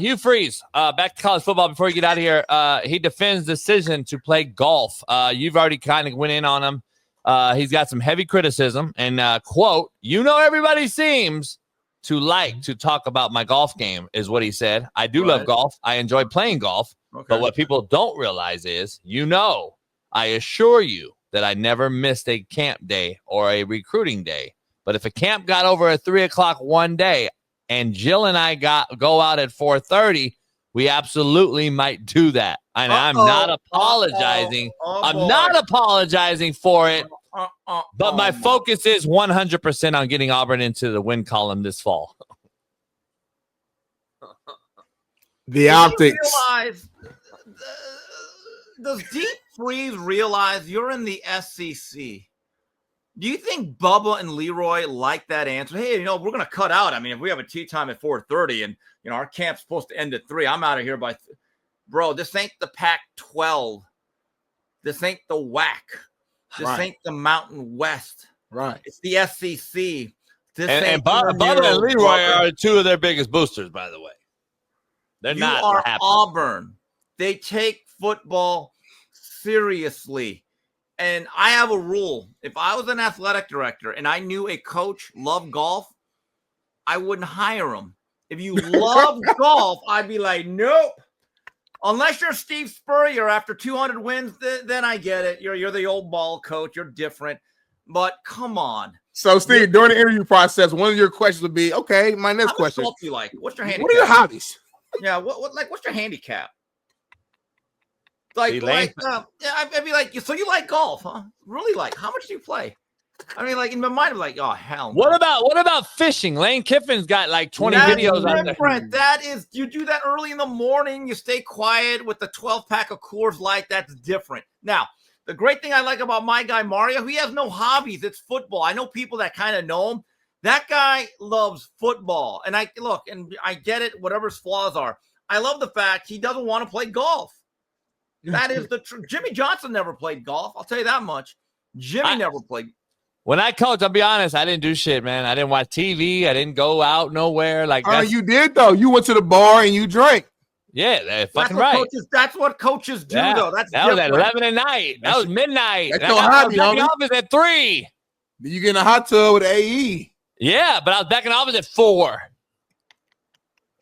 Hugh Freeze, back to college football before you get out of here. He defends decision to play golf. You've already kind of went in on him. He's got some heavy criticism and quote, everybody seems to like to talk about my golf game is what he said. I do love golf. I enjoy playing golf. Okay. But what people don't realize is, I assure you that I never missed a camp day or a recruiting day. But if a camp got over at 3:00 one day and Jill and I go out at 4:30, we absolutely might do that. And I'm not apologizing. I'm not apologizing for it. But my focus is 100% on getting Auburn into the win column this fall. The optics. Does Deep Freeze realize you're in the SEC? Do you think Bubba and Leroy like that answer? Hey, we're going to cut out. I mean, if we have a tea time at 4:30 and, our camp's supposed to end at 3, I'm out of here by bro, this ain't the Pac-12. This ain't the WAC. This ain't the Mountain West. Right. It's the SEC. And Bubba and Leroy are two of their biggest boosters, by the way. They're not happy. Auburn. They take football seriously. And I have a rule. If I was an athletic director and I knew a coach loved golf, I wouldn't hire him. If you love golf, I'd be like, nope. Unless you're Steve Spurrier after 200 wins, then I get it. You're the old ball coach. You're different. But come on. So, Steve, during the interview process, one of your questions would be, okay, my next question. What do you like? What's your handicap? What are your hobbies? Yeah, what's your handicap? I'd be like, so you like golf, huh? Really like? How much do you play? I mean, like in my mind, I'm like, oh hell. What about fishing? Lane Kiffin's got like 20 videos on there. That is, you do that early in the morning. You stay quiet with the 12-pack of Coors Light. That's different. Now, the great thing I like about my guy Mario, he has no hobbies. It's football. I know people that kind of know him. That guy loves football, and I get it. Whatever his flaws are, I love the fact he doesn't want to play golf. That is the truth. Jimmy Johnson never played golf. I'll tell you that much. Jimmy never played. When I coached, I'll be honest, I didn't do shit, man. I didn't watch TV. I didn't go out nowhere. Like you did though. You went to the bar and you drank. Yeah, that's fucking right. That's what coaches do, though. That was at 11 at night. That was midnight. That's your hobby, I was back in office at 3. Then you get in a hot tub with AE. Yeah, but I was back in office at 4.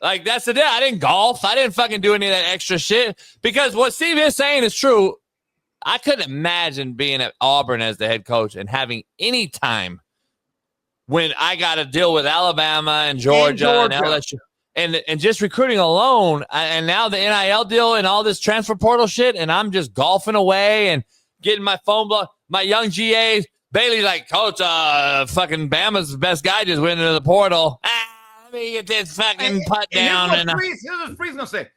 Like, that's the deal. I didn't golf. I didn't fucking do any of that extra shit. Because what Steve is saying is true. I couldn't imagine being at Auburn as the head coach and having any time when I got to deal with Alabama and Georgia. And LSU and just recruiting alone. And now the NIL deal and all this transfer portal shit. And I'm just golfing away and getting my phone blown. My young GAs, Bailey's like, Coach, fucking Bama's best guy just went into the portal. Let me get this fucking putt down. Here's what Freeze gonna say.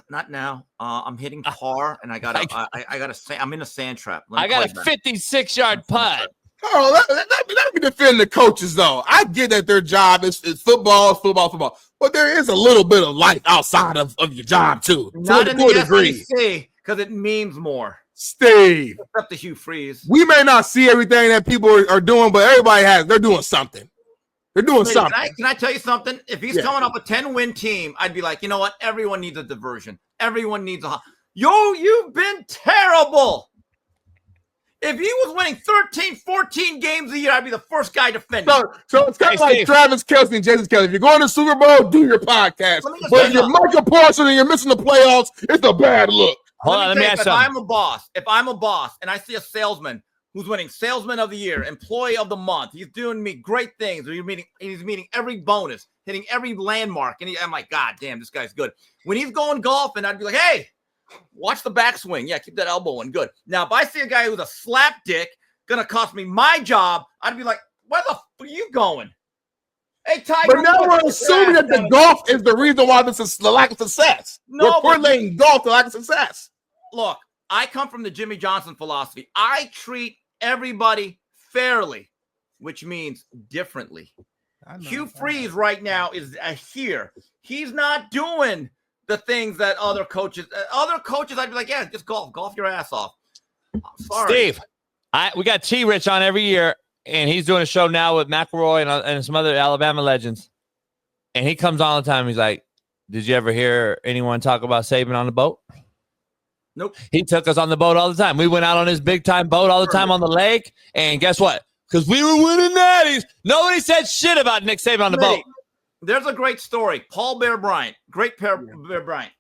Not now. I'm hitting par, and I gotta say, I'm in a sand trap. I got a 56-yard putt. Oh, let me defend the coaches though. I get that their job is football, but there is a little bit of life outside of your job too. Not in the SEC because it means more. Steve, except the Hugh Freeze. We may not see everything that people are doing, but they're doing something. They're doing something. Can I tell you something? If he's coming up a 10-win team, I'd be like, you know what? Everyone needs a diversion. Everyone needs you've been terrible. If he was winning 13, 14 games a year, I'd be the first guy defending. So it's kind of like Steve. Travis Kelce and Jason Kelce. If you're going to Super Bowl, do your podcast. But if you're Michael Parsons and you're missing the playoffs, it's a bad look. Let me ask you something. If I'm a boss and I see a salesman who's winning Salesman of the Year, Employee of the Month. He's doing me great things. He's meeting every bonus, hitting every landmark. And I'm like, God damn, this guy's good. When he's going golfing, I'd be like, hey, watch the backswing. Yeah, keep that elbow in. Good. Now, if I see a guy who's a slap dick, going to cost me my job, I'd be like, where the f are you going? Hey, Tiger. But now we're assuming that the golf is the reason why this is the lack of success. We're correlating golf to lack of success. Look, I come from the Jimmy Johnson philosophy. I treat everybody fairly, which means differently. Hugh Freeze right now is here. He's not doing the things that other coaches, I'd be like, yeah, just golf your ass off. I'm sorry. Steve, we got T-Rich on every year, and he's doing a show now with McElroy and some other Alabama legends. And he comes on all the time. He's like, Did you ever hear anyone talk about Saban on the boat? Nope. He took us on the boat all the time. We went out on his big time boat all the time on the lake. And guess what? Because we were winning natties, nobody said shit about Nick Saban on the boat. There's a great story. Paul Bear Bryant, Bear Bryant.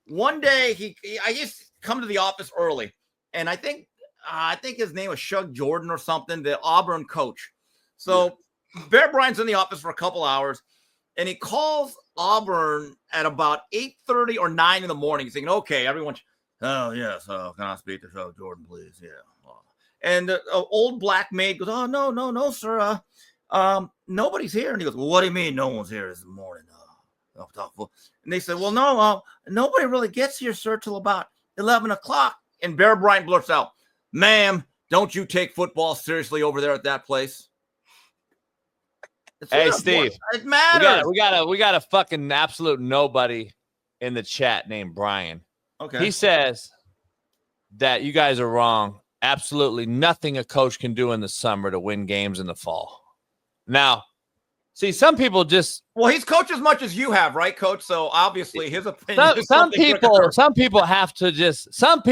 One day I used to come to the office early, and I think his name was Shug Jordan or something, the Auburn coach. So Bear Bryant's in the office for a couple hours, and he calls Auburn at about 8:30 or 9 in the morning. He's thinking, okay, everyone. Oh, yes. Can I speak to Shug Jordan, please? Yeah. And the old black maid goes, oh, no, sir. Nobody's here. And he goes, well, what do you mean no one's here this morning? And they said, well, no, nobody really gets here, sir, till about 11 o'clock. And Bear Bryant blurts out, ma'am, don't you take football seriously over there at that place? Hey, Steve. It matters. We got a fucking absolute nobody in the chat named Brian. Okay. He says that you guys are wrong. Absolutely nothing a coach can do in the summer to win games in the fall. Now, see, some people just he's coached as much as you have, right, Coach? So obviously his opinion. Some people have to just stop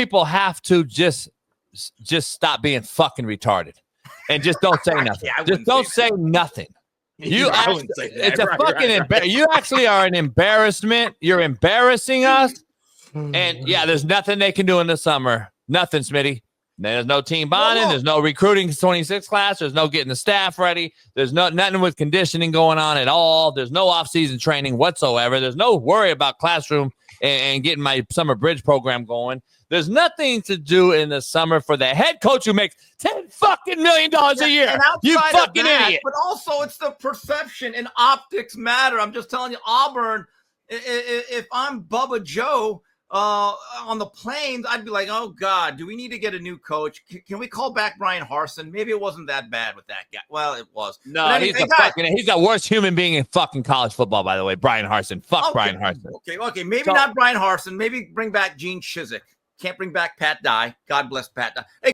being fucking retarded and just don't say nothing. Just don't say nothing. You actually are an embarrassment. You're embarrassing us. And there's nothing they can do in the summer. Nothing, Smitty. There's no team bonding. There's no recruiting 26 class. There's no getting the staff ready. There's nothing with conditioning going on at all. There's no off-season training whatsoever. There's no worry about classroom and getting my summer bridge program going. There's nothing to do in the summer for the head coach who makes $10 fucking million a year. You fucking idiot. But also, it's the perception and optics matter. I'm just telling you, Auburn, if I'm Bubba Joe, on the Plains, I'd be like, oh God, do we need to get a new coach? Can we call back Brian Harsin? Maybe it wasn't that bad with that guy. Well, it was. No, he's the worst human being in fucking college football, by the way. Brian Harsin. Brian Harsin. Okay. Maybe not Brian Harsin. Maybe bring back Gene Chizik. Can't bring back Pat Dye. God bless Pat Dye. Hey,